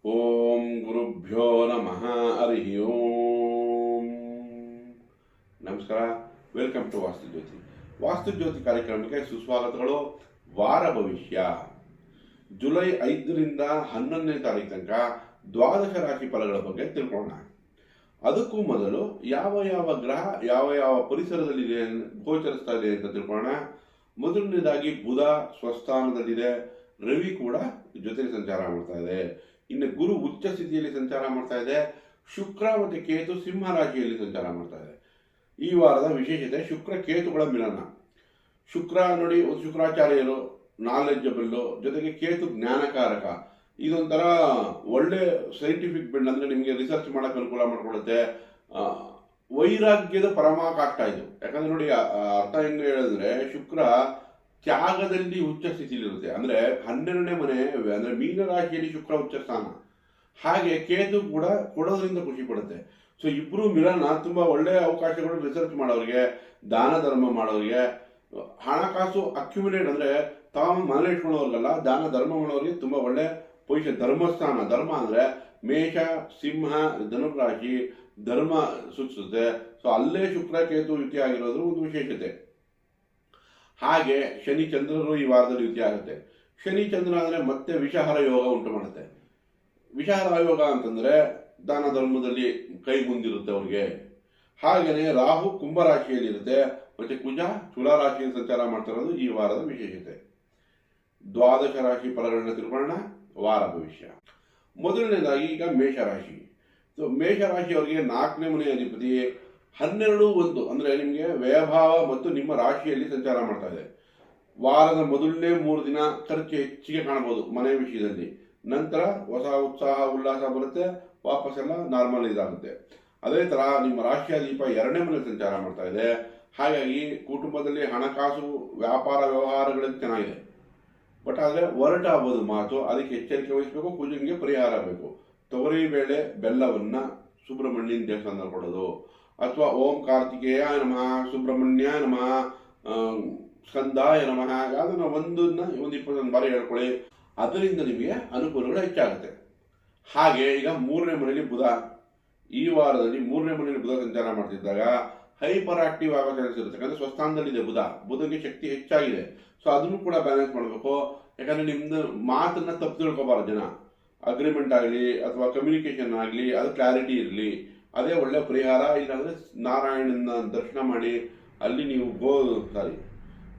ಓಂ ಗುರುಭ್ಯೋ ನಮಃ ಹರಿ ಓಂ. ನಮಸ್ಕಾರ, ವೆಲ್ಕಮ್ ಟು ವಾಸ್ತುಜ್ಯೋತಿ. ವಾಸ್ತುಜ್ಯೋತಿ ಕಾರ್ಯಕ್ರಮಕ್ಕೆ ಸುಸ್ವಾಗತಗಳು. ವಾರ ಭವಿಷ್ಯ ಜುಲೈ 5ರಿಂದ 11ನೇ ತಾರೀಕು ತನಕ ದ್ವಾದಶ ರಾಶಿ ಫಲಗಳ ಬಗ್ಗೆ ತಿಳ್ಕೊಳ್ಳೋಣ. ಅದಕ್ಕೂ ಮೊದಲು ಯಾವ ಯಾವ ಗ್ರಹ ಯಾವ ಯಾವ ಪರಿಸರದಲ್ಲಿದೆ ಗೋಚರಿಸ್ತಾ ಇದೆ ಅಂತ ತಿಳ್ಕೊಳ್ಳೋಣ. ಮೊದಲನೇದಾಗಿ ಬುಧ ಸ್ವಸ್ಥಾನದಲ್ಲಿದೆ, ರವಿ ಕೂಡ ಜೊತೆಗೆ ಸಂಚಾರ ಮಾಡ್ತಾ ಇದೆ. ಇನ್ನು ಗುರು ಉಚ್ಚ ಸ್ಥಿತಿಯಲ್ಲಿ ಸಂಚಾರ ಮಾಡ್ತಾ ಇದೆ, ಶುಕ್ರ ಮತ್ತು ಕೇತು ಸಿಂಹ ರಾಶಿಯಲ್ಲಿ ಸಂಚಾರ ಮಾಡ್ತಾ ಇದೆ. ಈ ವಾರದ ವಿಶೇಷತೆ ಶುಕ್ರ ಕೇತುಗಳ ಮಿಲನ. ಶುಕ್ರ ನೋಡಿ, ಶುಕ್ರಾಚಾರ್ಯರು ನಾಲೆಡ್ಜಬಲ್ಲು, ಜೊತೆಗೆ ಕೇತು ಜ್ಞಾನಕಾರಕ. ಇದೊಂಥರ ಒಳ್ಳೆ ಸೈಂಟಿಫಿಕ್ ಬೆಂಡ್, ಅಂದ್ರೆ ನಿಮಗೆ ರಿಸರ್ಚ್ ಮಾಡಕ್ಕೆ ಅನುಕೂಲ ಮಾಡಿಕೊಡುತ್ತೆ. ವೈರಾಗ್ಯದ ಪರಮಾಕಾಷ್ಟ ಇದು. ಯಾಕಂದ್ರೆ ನೋಡಿ, ಅರ್ಥ ಹೆಂಗೆ ಹೇಳಿದ್ರೆ, ಶುಕ್ರ ತ್ಯಾಗದಲ್ಲಿ ಉಚ್ಚ ಸ್ಥಿತಿಲಿರುತ್ತೆ. ಅಂದ್ರೆ 12ನೇ ಮನೆ ಅಂದ್ರೆ ಮೀನ ರಾಶಿಯಲ್ಲಿ ಶುಕ್ರ ಉಚ್ಚ ಸ್ಥಾನ. ಹಾಗೆ ಕೇತು ಕೂಡ ಕೊಡೋದ್ರಿಂದ ಖುಷಿ ಪಡುತ್ತೆ. ಸೊ ಇಬ್ರು ಮಿಲನ ತುಂಬಾ ಒಳ್ಳೆ ಅವಕಾಶಗಳು ರಿಸರ್ಚ್ ಮಾಡೋರಿಗೆ, ದಾನ ಧರ್ಮ ಮಾಡೋರಿಗೆ, ಹಣಕಾಸು ಅಕ್ಯುಮುಲೇಟ್ ಅಂದ್ರೆ ತಾವು ಮನೆ ಇಟ್ಕೊಳ್ಳೋರ್ಗಲ್ಲ, ದಾನ ಧರ್ಮ ಮಾಡೋರಿಗೆ ತುಂಬಾ ಒಳ್ಳೆ ಪೊಸಿಷನ್. ಧರ್ಮಸ್ಥಾನ, ಧರ್ಮ ಅಂದ್ರೆ ಮೇಷ ಸಿಂಹ ಧನುರಾಶಿ ಧರ್ಮ ಸೂಚಿಸುತ್ತೆ. ಸೊ ಅಲ್ಲೇ ಶುಕ್ರ ಕೇತು ಯುತಿ ಆಗಿರೋದು ಒಂದು ವಿಶೇಷತೆ. ಹಾಗೆ ಶನಿ ಚಂದ್ರರು ಈ ವಾರದಲ್ಲಿ ಯುತಿ ಆಗುತ್ತೆ. ಶನಿ ಚಂದ್ರ ಅಂದ್ರೆ ಮತ್ತೆ ವಿಷಹರ ಯೋಗ ಉಂಟು ಮಾಡುತ್ತೆ. ವಿಷಹರ ಯೋಗ ಅಂತಂದ್ರೆ ದಾನ ಧರ್ಮದಲ್ಲಿ ಕೈ ಮುಂದಿರುತ್ತೆ ಅವ್ರಿಗೆ. ಹಾಗೆಯೇ ರಾಹು ಕುಂಭರಾಶಿಯಲ್ಲಿ ಇರುತ್ತೆ, ಮತ್ತೆ ಕುಜ ತುಲಾ ರಾಶಿಯಲ್ಲಿ ಸಂಚಾರ ಮಾಡ್ತಿರೋದು ಈ ವಾರದ ವಿಶೇಷತೆ. ದ್ವಾದಶ ರಾಶಿ ಫಲಗಳನ್ನ ತಿಳ್ಕೊಳ್ಳೋಣ. ವಾರ ಭವಿಷ್ಯ ಮೊದಲನೇದಾಗಿ ಈಗ ಮೇಷರಾಶಿ. ಸೊ ಮೇಷರಾಶಿಯವರಿಗೆ 4ನೇ ಮನೆ ಅಧಿಪತಿ 12-1 ಅಂದ್ರೆ ನಿಮಗೆ ವ್ಯಯಭಾವ ಮತ್ತು ನಿಮ್ಮ ರಾಶಿಯಲ್ಲಿ ಸಂಚಾರ ಮಾಡ್ತಾ ಇದೆ. ವಾರದ ಮೊದಲನೇ 3 ದಿನ ಖರ್ಚು ಹೆಚ್ಚಿಗೆ ಕಾಣಬಹುದು ಮನೆ ವಿಷಯದಲ್ಲಿ. ನಂತರ ಹೊಸ ಉತ್ಸಾಹ ಉಲ್ಲಾಸ ಬರುತ್ತೆ, ವಾಪಸ್ಸೆಲ್ಲ ನಾರ್ಮಲ್ ಇದಾಗುತ್ತೆ. ಅದೇ ತರ ನಿಮ್ಮ ರಾಶಿಯಾಧಿಪ 2ನೇ ಮನೆ ಸಂಚಾರ ಮಾಡ್ತಾ ಇದೆ. ಹಾಗಾಗಿ ಕುಟುಂಬದಲ್ಲಿ ಹಣಕಾಸು ವ್ಯಾಪಾರ ವ್ಯವಹಾರಗಳಿಗೆ ಚೆನ್ನಾಗಿದೆ. ಬಟ್ ಆದರೆ ಒರಟಾಗಬಹುದು ಮಾತು, ಅದಕ್ಕೆ ಎಚ್ಚರಿಕೆ ವಹಿಸಬೇಕು. ಕುಜಂಗೆ ಪರಿಹಾರ ಬೇಕು. ತೊಗರಿ ಬೇಳೆ ಬೆಲ್ಲವನ್ನ ಸುಬ್ರಹ್ಮಣ್ಯನ ದೇವಸ್ಥಾನದಲ್ಲಿ ಕೊಡೋದು, ಅಥವಾ ಓಂ ಕಾರ್ತಿಕೇಯ ನಮಃ, ಸುಬ್ರಹ್ಮಣ್ಯ ನಮಃ, ಸ್ಕಂದಾಯ ನಮಃ, ಅದನ್ನ ಒಂದು 21 ಬಾರಿ ಹೇಳ್ಕೊಳ್ಳಿ. ಅದರಿಂದ ನಿಮಗೆ ಅನುಕೂಲಗಳು ಹೆಚ್ಚಾಗುತ್ತೆ. ಹಾಗೆ ಈಗ 3ನೇ ಮನೆಯಲ್ಲಿ ಬುಧ, ಈ ವಾರದಲ್ಲಿ 3ನೇ ಮನೆಯಲ್ಲಿ ಬುಧ ಸಂಚಾರ ಮಾಡ್ತಿದ್ದಾಗ ಹೈಪರ್ ಆಕ್ಟಿವ್ ಆಗೋ ಚಾನ್ಸ್ ಇರುತ್ತೆ. ಯಾಕಂದ್ರೆ ಸ್ವಸ್ಥಾನದಲ್ಲಿದೆ ಬುಧ, ಬುಧನಿಗೆ ಶಕ್ತಿ ಹೆಚ್ಚಾಗಿದೆ. ಸೊ ಅದನ್ನು ಕೂಡ ಬ್ಯಾಲೆನ್ಸ್ ಮಾಡಬೇಕು. ಯಾಕಂದ್ರೆ ನಿಮ್ದು ಮಾತನ್ನ ತಪ್ಪು ತಿಳ್ಕೊಬಾರ್ದು ಜನ. ಅಗ್ರಿಮೆಂಟ್ ಆಗಲಿ ಅಥವಾ ಕಮ್ಯುನಿಕೇಶನ್ ಆಗಲಿ ಅದು ಕ್ಲಾರಿಟಿ ಇರಲಿ, ಅದೇ ಒಳ್ಳೆ ಪರಿಹಾರ. ಇಲ್ಲಾಂದ್ರೆ ನಾರಾಯಣನ ದರ್ಶನ ಮಾಡಿ, ಅಲ್ಲಿ ನೀವು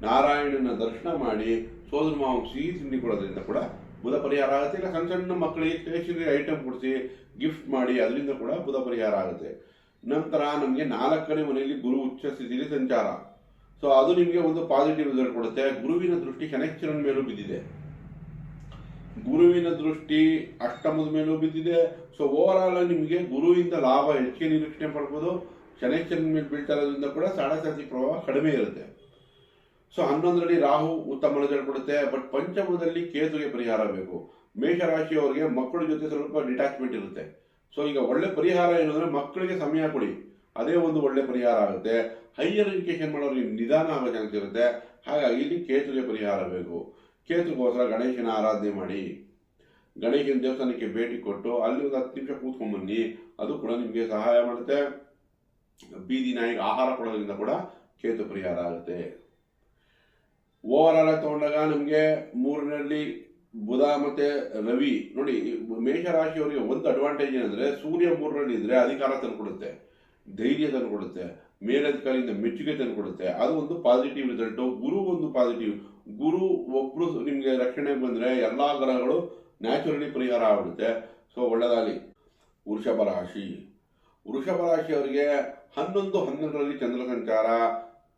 ನಾರಾಯಣನ ದರ್ಶನ ಮಾಡಿ ಸೋದರ ಮಾವ ಸಿಹಿ ತಿಂಡಿ ಕೊಡೋದ್ರಿಂದ ಕೂಡ ಬುಧ ಪರಿಹಾರ ಆಗುತ್ತೆ. ಇಲ್ಲ ಸಣ್ಣ ಸಣ್ಣ ಮಕ್ಕಳಿಗೆ ಸ್ಟೇಷನರಿ ಐಟಮ್ ಕೊಡಿಸಿ ಗಿಫ್ಟ್ ಮಾಡಿ, ಅದರಿಂದ ಕೂಡ ಬುಧ ಪರಿಹಾರ ಆಗುತ್ತೆ. ನಂತರ ನಮಗೆ 4ನೇ ಮನೆಯಲ್ಲಿ ಗುರು ಉಚ್ಚ ಸ್ಥಿತಿಯಲ್ಲಿ ಸಂಚಾರ. ಸೊ ಅದು ನಿಮಗೆ ಒಂದು ಪಾಸಿಟಿವ್ ರಿಸಲ್ಟ್ ಕೊಡುತ್ತೆ. ಗುರುವಿನ ದೃಷ್ಟಿ ಶನೈಶ್ಚರನ ಮೇಲೂ ಬಿದ್ದಿದೆ, ಗುರುವಿನ ದೃಷ್ಟಿ ಅಷ್ಟಮದ ಮೇಲೂ ಬಿದ್ದಿದೆ. ಸೊ ಓವರ್ ಆಲ್ ನಿಮಗೆ ಗುರುವಿಂದ ಲಾಭ ಹೆಚ್ಚಿಗೆ ನಿರೀಕ್ಷಣೆ ಪಡ್ಬೋದು. ಶನೈಶ್ಚರನ ಮೇಲೆ ಬೀಳ್ತಾ ಇರೋದ್ರಿಂದ ಕೂಡ ಸಾಡಸಾತಿ ಪ್ರಭಾವ ಕಡಿಮೆ ಇರುತ್ತೆ. ಸೊ 11ರಲ್ಲಿ ರಾಹು ಉತ್ತಮ ರಿಸಲ್ಟ್ ಕೊಡುತ್ತೆ. ಬಟ್ ಪಂಚಮದಲ್ಲಿ ಕೇತುಗೆ ಪರಿಹಾರ ಬೇಕು. ಮೇಷರಾಶಿಯವರಿಗೆ ಮಕ್ಕಳ ಜೊತೆ ಸ್ವಲ್ಪ ಡಿಟ್ಯಾಚ್ಮೆಂಟ್ ಇರುತ್ತೆ. ಸೊ ಈಗ ಒಳ್ಳೆ ಪರಿಹಾರ ಏನಂದ್ರೆ ಮಕ್ಕಳಿಗೆ ಸಮಯ ಕೊಡಿ, ಅದೇ ಒಂದು ಒಳ್ಳೆ ಪರಿಹಾರ ಆಗುತ್ತೆ. ಹೈಯರ್ ಎಜುಕೇಶನ್ ಮಾಡೋರಿಗೆ ನಿಧಾನ ಆಗೋ ಚಾನ್ಸ್ ಇರುತ್ತೆ. ಹಾಗಾಗಿ ಇಲ್ಲಿ ಕೇತುಗೆ ಪರಿಹಾರ ಬೇಕು. ಕೇತುಗೋಸ್ಕರ ಗಣೇಶನ ಆರಾಧನೆ ಮಾಡಿ, ಗಣೇಶನ ದೇವಸ್ಥಾನಕ್ಕೆ ಭೇಟಿ ಕೊಟ್ಟು ಅಲ್ಲಿ ಒಂದು 10 ನಿಮಿಷ ಕೂತ್ಕೊಂಡ್ಬನ್ನಿ, ಅದು ಕೂಡ ನಿಮಗೆ ಸಹಾಯ ಮಾಡುತ್ತೆ. ಬೀದಿ ನಾಯಿಗೆ ಆಹಾರ ಕೊಡೋದ್ರಿಂದ ಕೂಡ ಕೇತು ಪರಿಹಾರ ಆಗುತ್ತೆ. ಓವರ್ ಆಲ್ ತಗೊಂಡಾಗ ನಮಗೆ 3ರಲ್ಲಿ ಬುಧ ಮತ್ತೆ ರವಿ ನೋಡಿ, ಮೇಷರಾಶಿಯವರಿಗೆ ಒಂದು ಅಡ್ವಾಂಟೇಜ್ ಏನಂದ್ರೆ ಸೂರ್ಯ 3ರಲ್ಲಿ ಇದ್ರೆ ಅಧಿಕಾರ ತಂದುಕೊಡುತ್ತೆ, ಧೈರ್ಯ ತಂದುಕೊಡುತ್ತೆ, ಮೇಲಧಿಕಾರಿಯಿಂದ ಮೆಚ್ಚುಗೆ ತಂದುಕೊಡುತ್ತೆ. ಅದು ಒಂದು ಪಾಸಿಟಿವ್ ರಿಸಲ್ಟ್. ಗುರು ಒಂದು ಪಾಸಿಟಿವ್. ಗುರು ಒಬ್ರು ನಿಮ್ಗೆ ರಕ್ಷಣೆ ಬಂದ್ರೆ ಎಲ್ಲಾ ಗ್ರಹಗಳು ನ್ಯಾಚುರಲಿ ಪರಿಹಾರ ಆಗ್ಬಿಡುತ್ತೆ. ಸೊ ಒಳ್ಳೆದಾಗಲಿ. ವೃಷಭ ರಾಶಿಯವರಿಗೆ 11-12ರಲ್ಲಿ ಚಂದ್ರ ಸಂಚಾರ.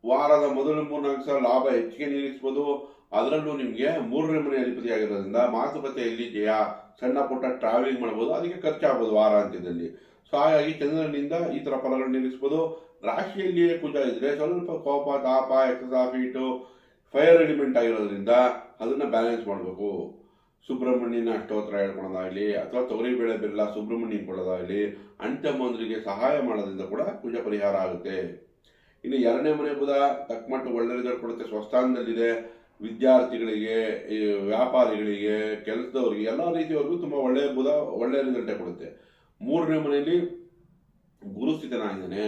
ವಾರದ ಮೊದಲ 3-4 ಸಲ ಲಾಭ ಹೆಚ್ಚಿಗೆ ನಿರೀಕ್ಷಿಸಬಹುದು. ಅದರಲ್ಲೂ ನಿಮಗೆ 3ನೇ ಮನೆ ಅಧಿಪತಿ ಆಗಿರೋದ್ರಿಂದ ಮಾತುಕತೆಯಲ್ಲಿ ಜಯ, ಸಣ್ಣ ಪುಟ್ಟ ಟ್ರಾವೆಲಿಂಗ್ ಮಾಡಬಹುದು, ಅದಕ್ಕೆ ಖರ್ಚಾಗಬಹುದು ವಾರಾಂತ್ಯದಲ್ಲಿ. ಸೊ ಹಾಗಾಗಿ ಚಂದ್ರನಿಂದ ಈ ತರ ಫಲಗಳು ನಿರೀಕ್ಷಿಸಬಹುದು. ರಾಶಿಯಲ್ಲಿಯೇ ಕುಜ ಇದ್ರೆ ಸ್ವಲ್ಪ ಕೋಪ, ತಾಪ, ಎಕ್ಸಸ್ ಹೀಟು, ಫೈರ್ ಎಲಿಮೆಂಟ್ ಆಗಿರೋದ್ರಿಂದ ಅದನ್ನ ಬ್ಯಾಲೆನ್ಸ್ ಮಾಡಬೇಕು. ಸುಬ್ರಹ್ಮಣ್ಯನ ಅಷ್ಟೋತ್ರ ಹೇಳ್ಕೊಳ್ಳೋದಾಗಲಿ, ಅಥವಾ ತೊಗರಿ ಬೇಳೆ ಬೆಲ್ಲ ಸುಬ್ರಹ್ಮಣ್ಯನ್ ಕೊಡೋದಾಗಲಿ, ಅಣ್ತಮ್ಮಂದ್ರಿಗೆ ಸಹಾಯ ಮಾಡೋದ್ರಿಂದ ಕೂಡ ಕುಜ ಪರಿಹಾರ ಆಗುತ್ತೆ. ಇನ್ನು 2ನೇ ಮನೆ ಬುಧ ತಕ್ಕಮಟ್ಟು ಒಳ್ಳೆ ರಿಸಲ್ಟ್ ಕೊಡುತ್ತೆ, ಸ್ವಸ್ಥಾನದಲ್ಲಿದೆ. ವಿದ್ಯಾರ್ಥಿಗಳಿಗೆ, ಈ ವ್ಯಾಪಾರಿಗಳಿಗೆ, ಕೆಲಸದವರಿಗೆ, ಎಲ್ಲ ರೀತಿಯವರೆಗೂ ತುಂಬ ಒಳ್ಳೆಯ ಬುಧ ಒಳ್ಳೆಯ ರಿಸಲ್ಟೇ ಕೊಡುತ್ತೆ. 3ನೇ ಮನೆಯಲ್ಲಿ ಗುರು ಸ್ಥಿತನಾಗಿದ್ದಾನೆ.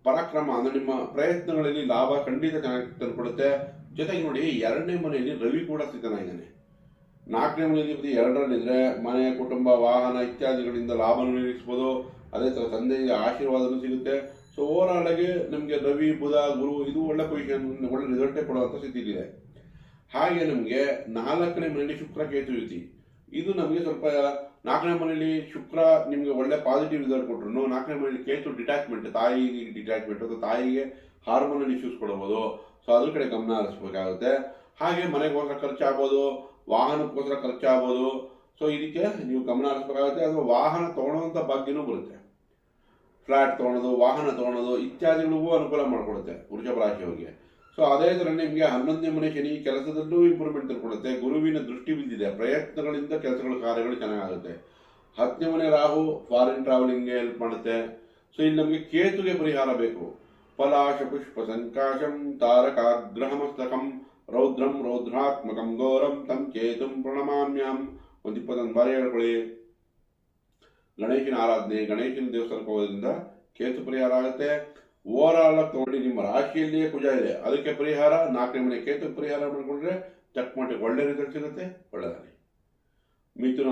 ಪರಾಕ್ರಮ ಅಂದರೆ ನಿಮ್ಮ ಪ್ರಯತ್ನಗಳಲ್ಲಿ ಲಾಭ ಖಂಡಿತ ಚೆನ್ನಾಗಿ ತಂದುಕೊಡುತ್ತೆ. ಜೊತೆಗೆ ನೋಡಿ 2ನೇ ಮನೆಯಲ್ಲಿ ರವಿ ಕೂಡ ಸ್ಥಿತನಾಗಿದ್ದಾನೆ. 4ನೇ ಮನೆಯಲ್ಲಿ 2ರಲ್ಲಿದ್ದರೆ ಮನೆ, ಕುಟುಂಬ, ವಾಹನ ಇತ್ಯಾದಿಗಳಿಂದ ಲಾಭವನ್ನು ನಿರೀಕ್ಷಿಸ್ಬೋದು. ಅದೇ ಥರ ತಂದೆಗೆ ಆಶೀರ್ವಾದನೂ ಸಿಗುತ್ತೆ. ಸೊ ಓವರಾಲ್ ಆಗಿ ನಮಗೆ ರವಿ, ಬುಧ, ಗುರು ಇದು ಒಳ್ಳೆ ಪೊಸಿಷನ್, ಒಳ್ಳೆ ರಿಸಲ್ಟೇ ಕೊಡುವಂಥ ಸ್ಥಿತಿಲಿದೆ. ಹಾಗೆ ನಮಗೆ 4ನೇ ಮನೆಯಲ್ಲಿ ಶುಕ್ರ ಕೇತು ಯುತಿ. ಇದು ನಮಗೆ ಸ್ವಲ್ಪ 4ನೇ ಮನೆಯಲ್ಲಿ ಶುಕ್ರ ನಿಮಗೆ ಒಳ್ಳೆ ಪಾಸಿಟಿವ್ ರಿಸಲ್ಟ್ ಕೊಟ್ಟರು, 4ನೇ ಮನೆಯಲ್ಲಿ ಕೇತು ಡಿಟ್ಯಾಚ್ಮೆಂಟ್, ತಾಯಿಗೆ ಡಿಟ್ಯಾಚ್ಮೆಂಟ್ ಅಥವಾ ತಾಯಿಗೆ ಹಾರ್ಮೋನಲ್ ಇಶ್ಯೂಸ್ ಕೊಡ್ಬೋದು. ಸೊ ಅದ್ರ ಕಡೆ ಗಮನ ಹರಿಸ್ಬೇಕಾಗುತ್ತೆ. ಹಾಗೆ ಮನೆಗೋಸ್ಕರ ಖರ್ಚಾಗ್ಬೋದು, ವಾಹನಕ್ಕೋಸ್ಕರ ಖರ್ಚಾಗ್ಬೋದು. ಸೊ ಇದಕ್ಕೆ ನೀವು ಗಮನ ಹರಿಸ್ಬೇಕಾಗುತ್ತೆ. ಅಥವಾ ವಾಹನ ತೊಗೊಳ್ಳೋವಂಥ ಭಾಗ್ಯನೂ ಬರುತ್ತೆ. ಫ್ಲ್ಯಾಟ್ ತೊಗೊಳೋದು, ವಾಹನ ತೊಗೊಳೋದು ಇತ್ಯಾದಿಗಳಿಗೂ ಅನುಕೂಲ ಮಾಡಿಕೊಡುತ್ತೆ ವೃಷಭ ರಾಶಿಯವರಿಗೆ. ಸೊ ಅದೇ ಥರ ನಿಮಗೆ 11ನೇ ಮನೆ ಶನಿ ಕೆಲಸದಲ್ಲೂ ಇಂಪ್ರೂವ್ಮೆಂಟ್ ತಂದುಕೊಡುತ್ತೆ. ಗುರುವಿನ ದೃಷ್ಟಿ ಬಿದ್ದಿದೆ, ಪ್ರಯತ್ನಗಳಿಂದ ಕೆಲಸಗಳ ಕಾರ್ಯಗಳು ಚೆನ್ನಾಗುತ್ತೆ. 10ನೇ ಮನೆ ರಾಹು ಫಾರಿನ್ ಟ್ರಾವೆಲಿಂಗ್ಗೆ ಹೆಲ್ಪ್ ಮಾಡುತ್ತೆ. ಸೊ ಇಲ್ಲಿ ನಮಗೆ ಕೇತುಗೆ ಪರಿಹಾರ ಬೇಕು. ಪಲಾಶ ಪುಷ್ಪ ಸಂಕಾಶಂ ತಾರಕಾಗ್ರಹಮಸ್ತಕಂ ರೌದ್ರಂ ರೌದ್ರಾತ್ಮಕಂ ಘೋರಂ ತಂ ಕೇತುಂ ಪ್ರಣಮಾಮ್ಯಂ. ಒಂದು 21 ಬಾರಿ ಹೇಳ್ಕೊಳ್ಳಿ. ಗಣೇಶನ ಆರಾಧನೆ, ಗಣೇಶನ ದೇವಸ್ಥಾನಕ್ಕೆ ಹೋಗೋದ್ರಿಂದ ಕೇತು ಪರಿಹಾರ ಆಗುತ್ತೆ. ಓವರಾಲ್ ಆಗಿ ತಗೊಂಡು ನಿಮ್ಮ ರಾಶಿಯಲ್ಲಿಯೇ ಕುಜ ಇದೆ, ಅದಕ್ಕೆ ಪರಿಹಾರ 4ನೇ ಮನೆ ಕೇತು ಪರಿಹಾರ ಮಾಡಿಕೊಂಡ್ರೆ ಚಕ್ಮಟ್ಟಿಗೆ ಒಳ್ಳೆ ರಿಸಲ್ಟ್ ಸಿಗುತ್ತೆ. ಒಳ್ಳೆದಾಗಲಿ. ಮಿಥುನ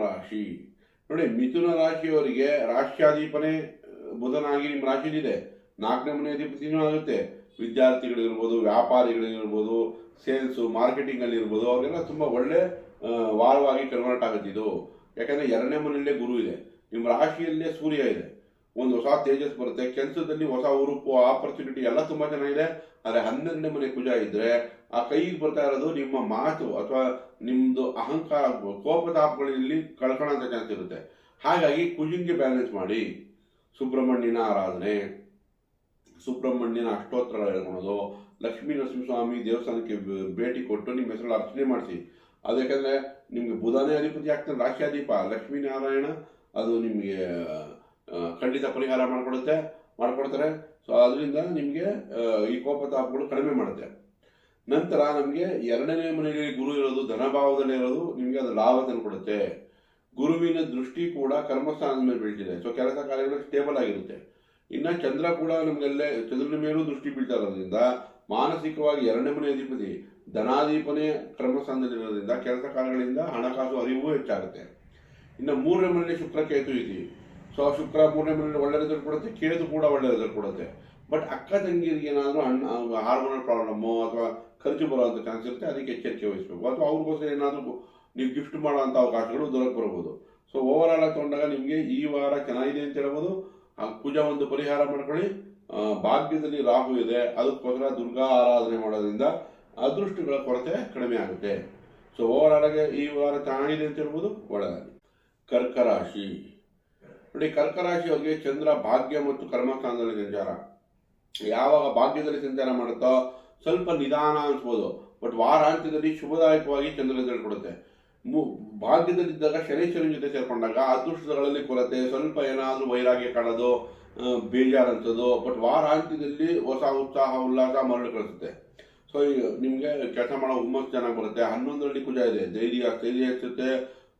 ರಾಶಿ. ನೋಡಿ, ಮಿಥುನ ರಾಶಿಯವರಿಗೆ ರಾಷ್ಟ್ರಾಧಿಪನೇ ಬುಧನಾಗಿ ನಿಮ್ಮ ರಾಶಿಯಲ್ಲಿದೆ. 4ನೇ ಮನೆ ಅಧಿಪತಿನೂ ಆಗುತ್ತೆ. ವಿದ್ಯಾರ್ಥಿಗಳಿರ್ಬೋದು, ವ್ಯಾಪಾರಿಗಳಿರ್ಬೋದು, ಸೇಲ್ಸು ಮಾರ್ಕೆಟಿಂಗ್ ಅಲ್ಲಿ ಇರ್ಬೋದು, ಅವ್ರಿಗೆಲ್ಲ ತುಂಬ ಒಳ್ಳೆ ವಾರವಾಗಿ ಕನ್ವರ್ಟ್ ಆಗುತ್ತೆ ಇದು. ಯಾಕಂದರೆ 2ನೇ ಮನೆಯಲ್ಲೇ ಗುರು ಇದೆ, ನಿಮ್ಮ ರಾಶಿಯಲ್ಲೇ ಸೂರ್ಯ ಇದೆ. ಒಂದು ಹೊಸ ತೇಜಸ್ ಬರುತ್ತೆ, ಕೆಲಸದಲ್ಲಿ ಹೊಸ ಉರುಪು, ಆಪರ್ಚುನಿಟಿ ಎಲ್ಲ ತುಂಬ ಚೆನ್ನಾಗಿದೆ. ಆದರೆ 12ನೇ ಮನೆ ಕುಜ ಇದ್ದರೆ ಆ ಕೈಗೆ ಬರ್ತಾ ಇರೋದು ನಿಮ್ಮ ಮಾತು ಅಥವಾ ನಿಮ್ಮದು ಅಹಂಕಾರ, ಕೋಪತಾಪಗಳಲ್ಲಿ ಕಳ್ಕೊಳ್ಳೋಂಥ ಚಾನ್ಸ್ ಇರುತ್ತೆ. ಹಾಗಾಗಿ ಕುಜಿಂಗೆ ಬ್ಯಾಲೆನ್ಸ್ ಮಾಡಿ. ಸುಬ್ರಹ್ಮಣ್ಯನ ಆರಾಧನೆ, ಸುಬ್ರಹ್ಮಣ್ಯನ ಅಷ್ಟೋತ್ತರಗಳು ಹೇಳ್ಕೊಳೋದು, ಲಕ್ಷ್ಮೀ ನರಸಿಂಹಸ್ವಾಮಿ ದೇವಸ್ಥಾನಕ್ಕೆ ಭೇಟಿ ಕೊಟ್ಟು ನಿಮ್ಮ ಹೆಸರಲ್ಲಿ ಅರ್ಚನೆ ಮಾಡಿಸಿ. ಅದು ಯಾಕಂದರೆ ನಿಮಗೆ ಬುಧನೇ ಅಧಿಪತಿ ಆಗ್ತಾನೆ, ರಾಶಿಯಾಧಿಪ ಲಕ್ಷ್ಮೀನಾರಾಯಣ, ಅದು ನಿಮಗೆ ಖಂಡಿತ ಪರಿಹಾರ ಮಾಡ್ಕೊಡ್ತಾರೆ. ಸೊ ಅದರಿಂದ ನಿಮಗೆ ಈ ಕೋಪತಾಪಗಳು ಕಡಿಮೆ ಮಾಡುತ್ತೆ. ನಂತರ ನಮಗೆ 2ನೇ ಮನೆಯಲ್ಲಿ ಗುರು ಇರೋದು, ಧನಭಾವದಲ್ಲಿ ಇರೋದು, ನಿಮಗೆ ಅದು ಲಾಭ ತಂದುಕೊಡುತ್ತೆ. ಗುರುವಿನ ದೃಷ್ಟಿ ಕೂಡ ಕರ್ಮಸ್ಥಾನದ ಮೇಲೆ ಬೀಳ್ತಿದೆ. ಸೊ ಕೆಲಸ ಕಾರ್ಯಗಳು ಸ್ಟೇಬಲ್ ಆಗಿರುತ್ತೆ. ಇನ್ನು ಚಂದ್ರ ಕೂಡ ನಮಗೆಲ್ಲೇ ಚಂದ್ರನ ಮೇಲೂ ದೃಷ್ಟಿ ಬೀಳ್ತಾ ಇರೋದ್ರಿಂದ ಮಾನಸಿಕವಾಗಿ 2ನೇ ಮನೆ ಅಧಿಪತಿ ಧನಾಧಿಪನೇ ಕರ್ಮಸ್ಥಾನದಲ್ಲಿರೋದ್ರಿಂದ ಕೆಲಸ ಕಾರ್ಯಗಳಿಂದ ಹಣಕಾಸು ಅರಿವು ಹೆಚ್ಚಾಗುತ್ತೆ. ಇನ್ನು 3ನೇ ಮನೆಯಲ್ಲಿ ಶುಕ್ರ ಕೇತು ಇದೆ. ಸೊ ಶುಕ್ರ 3ನೇ ಮನೆಯಲ್ಲಿ ಒಳ್ಳೆ ರಿಸಲ್ಟ್ ಕೊಡುತ್ತೆ, ಕೇತು ಕೂಡ ಒಳ್ಳೆ ರಿಸಲ್ಟ್ ಕೊಡುತ್ತೆ. ಬಟ್ ಅಕ್ಕ ತಂಗಿಯರಿಗೆ ಏನಾದರೂ ಹಾರ್ಮೋನಲ್ ಪ್ರಾಬ್ಲಮ್ಮು ಅಥವಾ ಖರ್ಚು ಬರುವಂಥ ಚಾನ್ಸ್ ಇರುತ್ತೆ, ಅದಕ್ಕೆ ಎಚ್ಚರಿಕೆ ವಹಿಸಬೇಕು. ಅಥವಾ ಅವ್ರಿಗೋಸ್ಕರ ಏನಾದರೂ ನೀವು ಗಿಫ್ಟ್ ಮಾಡುವಂಥ ಅವಕಾಶಗಳು ದೊರಕ ಬರ್ಬೋದು. ಸೊ ಓವರಾಲ್ ಆಗಿ ತಗೊಂಡಾಗ ನಿಮಗೆ ಈ ವಾರ ಚೆನ್ನಾಗಿದೆ ಅಂತ ಹೇಳ್ಬೋದು. ಕುಜ ಒಂದು ಪರಿಹಾರ ಮಾಡ್ಕೊಳ್ಳಿ. ಭಾಗ್ಯದಲ್ಲಿ ರಾಹು ಇದೆ, ಅದಕ್ಕೋಸ್ಕರ ದುರ್ಗಾ ಆರಾಧನೆ ಮಾಡೋದ್ರಿಂದ ಅದೃಷ್ಟಗಳ ಕೊರತೆ ಕಡಿಮೆ ಆಗುತ್ತೆ. ಸೊ ಓವರಾಲ್ ಆಗಿ ಈ ವಾರ ಚೆನ್ನಾಗಿದೆ ಅಂತ ಹೇಳ್ಬೋದು. ಒಳ್ಳೆಯದಾಗಿ. ಕರ್ಕರಾಶಿ. ನೋಡಿ, ಕರ್ಕರಾಶಿಯವರಿಗೆ ಚಂದ್ರ ಭಾಗ್ಯ ಮತ್ತು ಕರ್ಮಸ್ಥಾನದಲ್ಲಿ ಸಂಚಾರ. ಯಾವಾಗ ಭಾಗ್ಯದಲ್ಲಿ ಸಂಚಾರ ಮಾಡುತ್ತೋ ಸ್ವಲ್ಪ ನಿಧಾನ ಅನ್ಸ್ಬೋದು, ಬಟ್ ವಾರಾಂತ್ಯದಲ್ಲಿ ಶುಭದಾಯಕವಾಗಿ ಚಂದ್ರ ರಿಸಲ್ಟ್ ಕೊಡುತ್ತೆ. ಭಾಗ್ಯದಲ್ಲಿದ್ದಾಗ ಶನೇಶ್ವರನ ಜೊತೆ ಸೇರ್ಕೊಂಡಾಗ ಅದೃಷ್ಟಗಳಲ್ಲಿ ಕೊರತೆ, ಸ್ವಲ್ಪ ಏನಾದರೂ ವೈರಾಗ್ಯ ಕಾಣೋದು, ಬೇಜಾರು ಅನ್ಸೋದು. ಬಟ್ ವಾರಾಂತ್ಯದಲ್ಲಿ ಹೊಸ ಉತ್ಸಾಹ ಉಲ್ಲಾಸ ಮರಳು ಕಳಿಸುತ್ತೆ. ಸೊ ನಿಮಗೆ ಕೆಲಸ ಮಾಡೋ ಹುಮ್ಮಸ್ಸು ಚೆನ್ನಾಗಿ ಬರುತ್ತೆ. 11ರಲ್ಲಿ ಕುಜ ಇದೆ, ಧೈರ್ಯ ಹೆಚ್ಚುತ್ತೆ.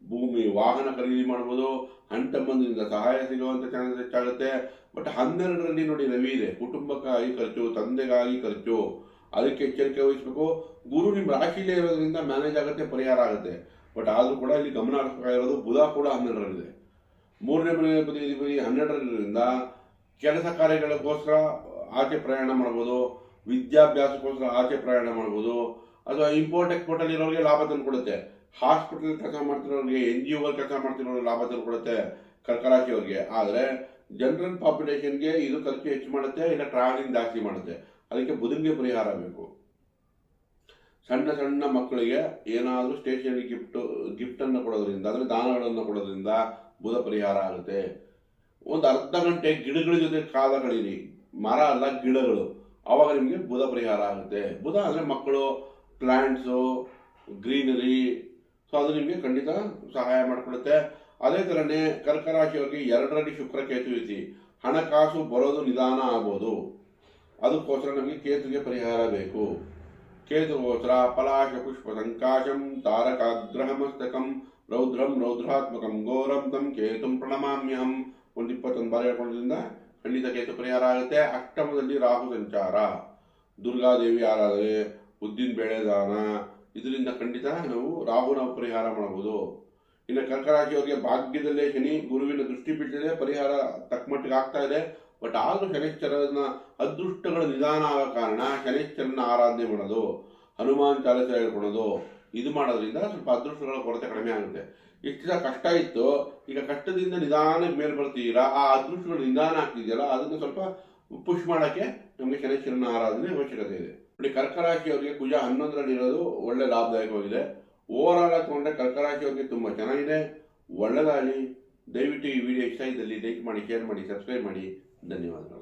ಭೂಮಿ ವಾಹನ ಖರೀದಿ ಮಾಡ್ಬೋದು. ಹಂಟಮ್ಮಂದಿರಿಂದ ಸಹಾಯ ಸಿಗುವಂಥ ಚಾನ್ಸಸ್ ಹೆಚ್ಚಾಗುತ್ತೆ. ಬಟ್ 12ರಲ್ಲಿ ನೋಡಿ ರವಿ ಇದೆ, ಕುಟುಂಬಕ್ಕಾಗಿ ಖರ್ಚು, ತಂದೆಗಾಗಿ ಖರ್ಚು, ಅದಕ್ಕೆ ಎಚ್ಚರಿಕೆ ವಹಿಸಬೇಕು. ಗುರು ನಿಮ್ಮ ರಾಶಿಲೇ ಇರೋದ್ರಿಂದ ಮ್ಯಾನೇಜ್ ಆಗುತ್ತೆ, ಪರಿಹಾರ ಆಗುತ್ತೆ. ಬಟ್ ಆದರೂ ಕೂಡ ಇಲ್ಲಿ ಗಮನ ಹರಿಸಬೇಕಾಗಿರೋದು ಬುಧ ಕೂಡ 12ರಲ್ಲಿದೆ. 3ನೇ ಮನೆ ಅಧಿಪತಿ 12ರಲ್ಲಿರೋದ್ರಿಂದ ಕೆಲಸ ಕಾರ್ಯಗಳಿಗೋಸ್ಕರ ಆಚೆ ಪ್ರಯಾಣ ಮಾಡ್ಬೋದು, ವಿದ್ಯಾಭ್ಯಾಸಕ್ಕೋಸ್ಕರ ಆಚೆ ಪ್ರಯಾಣ ಮಾಡ್ಬೋದು, ಅಥವಾ ಇಂಪೋರ್ಟ್ ಎಕ್ಸ್ಪೋರ್ಟಲ್ಲಿ ಇರೋರಿಗೆ ಲಾಭ ತಂದು ಕೊಡುತ್ತೆ. ಹಾಸ್ಪಿಟಲ್ ಕೆಲಸ ಮಾಡ್ತಿರೋರಿಗೆ, NGO ಕೆಲಸ ಮಾಡ್ತಿರೋರಿಗೆ ಲಾಭ ತಂದು ಕೊಡುತ್ತೆ ಕರ್ಕರಾಶಿಯವ್ರಿಗೆ. ಆದರೆ ಜನರಲ್ ಪಾಪ್ಯುಲೇಷನ್ಗೆ ಇದು ಖರ್ಚು ಹೆಚ್ಚು ಮಾಡುತ್ತೆ, ಇಲ್ಲ ಟ್ರಾವೆಲಿಂಗ್ ಜಾಸ್ತಿ ಮಾಡುತ್ತೆ. ಅದಕ್ಕೆ ಬುಧನಿಗೆ ಪರಿಹಾರ ಬೇಕು. ಸಣ್ಣ ಸಣ್ಣ ಮಕ್ಕಳಿಗೆ ಏನಾದರೂ ಸ್ಟೇಷನರಿ ಗಿಫ್ಟನ್ನು ಕೊಡೋದ್ರಿಂದ, ಅಂದರೆ ದಾನಗಳನ್ನು ಕೊಡೋದ್ರಿಂದ ಬುಧ ಪರಿಹಾರ ಆಗುತ್ತೆ. ಒಂದು ಅರ್ಧ ಗಂಟೆ ಗಿಡಗಳ ಜೊತೆ ಕಾಲ ಕಳೀರಿ, ಮರ ಅಲ್ಲ ಗಿಡಗಳು, ಆವಾಗ ನಿಮಗೆ ಬುಧ ಪರಿಹಾರ ಆಗುತ್ತೆ. ಬುಧ ಅಂದರೆ ಮಕ್ಕಳು, ಪ್ಲ್ಯಾಂಟ್ಸು, ಗ್ರೀನರಿ. ಸೊ ಅದು ನಿಮಗೆ ಖಂಡಿತ ಸಹಾಯ ಮಾಡಿಕೊಡುತ್ತೆ. ಅದೇ ಥರನೇ ಕರ್ಕರಾಶಿಯವರಿಗೆ 2ರಲ್ಲಿ ಶುಕ್ರ ಕೇತು ಇಸಿ, ಹಣಕಾಸು ಬರೋದು ನಿಧಾನ ಆಗ್ಬೋದು. ಅದಕ್ಕೋಸ್ಕರ ನಮಗೆ ಕೇತುಗೆ ಪರಿಹಾರ ಬೇಕು. ಕೇತುಗೋಸ್ಕರ ಪಲಾಶ ಪುಷ್ಪ ಸಂಕಾಶಂ ತಾರಕಾಗ್ರಹಮಸ್ತಕಂ ರೌದ್ರಂ ರೌದ್ರಾತ್ಮಕಂ ಘೋರಂ ತಂ ಕೇತುಂ ಪ್ರಣಮಾಮ್ಯಹಂ. 21 ಬಾರಿ ಹೇಳ್ಕೊಳ್ಳೋದ್ರಿಂದ ಖಂಡಿತ ಕೇತು ಪರಿಹಾರ ಆಗುತ್ತೆ. ಅಷ್ಟಮದಲ್ಲಿ ರಾಹು ಸಂಚಾರ, ದುರ್ಗಾದೇವಿ ಆರಾಧನೆ, ಉದ್ದಿನ ಬೇಳೆ ದಾನ, ಇದರಿಂದ ಖಂಡಿತ ರಾಹುನ ಪರಿಹಾರ ಮಾಡಬಹುದು. ಇನ್ನು ಕರ್ಕ ರಾಶಿಯವರಿಗೆ ಭಾಗ್ಯದಲ್ಲೇ ಶನಿ ಗುರುವಿನ ದೃಷ್ಟಿ ಬೀಳ್ತಿದೆ, ಪರಿಹಾರ ತಕ್ಕಮಟ್ಟಿಗೆ ಆಗ್ತಾ ಇದೆ. ಬಟ್ ಆದರೂ ಶನೈಶ್ಚರನ ಅದೃಷ್ಟಗಳ ನಿಧಾನ ಆಗೋ ಕಾರಣ ಶನೈಶ್ಚರನ ಆರಾಧನೆ ಮಾಡೋದು, ಹನುಮಾನ್ ಚಾಲಿಸ ಹೇಳ್ಕೊಳೋದು, ಇದು ಮಾಡೋದ್ರಿಂದ ಸ್ವಲ್ಪ ಅದೃಷ್ಟಗಳ ಕೊರತೆ ಕಡಿಮೆ ಆಗುತ್ತೆ. ಎಷ್ಟು ದಿನ ಕಷ್ಟ ಇತ್ತು, ಈಗ ಕಷ್ಟದಿಂದ ನಿಧಾನಕ್ಕೆ ಮೇಲೆ ಬರ್ತೀರಾ, ಆ ಅದೃಷ್ಟಗಳು ನಿಧಾನ ಆಗ್ತಿದೆಯಲ್ಲ, ಅದನ್ನು ಸ್ವಲ್ಪ ಪುಷ್ ಮಾಡೋಕ್ಕೆ ನಮಗೆ ಶನೈಶ್ಚರನ ಆರಾಧನೆ ಅವಶ್ಯಕತೆ ಇದೆ. ನೋಡಿ, ಕರ್ಕ ರಾಶಿಯವರಿಗೆ ಕುಜ 11ರಲ್ಲಿ ಇರೋದು ಒಳ್ಳೆ ಲಾಭದಾಯಕವಾಗಿದೆ. ಓವರಾಲ್ ಆಗಿ ತಗೊಂಡ್ರೆ ಕರ್ಕ ರಾಶಿಯವರಿಗೆ ತುಂಬ ಚೆನ್ನಾಗಿದೆ. ಒಳ್ಳೆದಾಗಲಿ. ದಯವಿಟ್ಟು ಈ ವಿಡಿಯೋ ಇಷ್ಟ ಇದ್ದಲ್ಲಿ ಲೈಕ್ ಮಾಡಿ, ಶೇರ್ ಮಾಡಿ, ಸಬ್ಸ್ಕ್ರೈಬ್ ಮಾಡಿ. ಧನ್ಯವಾದಗಳು.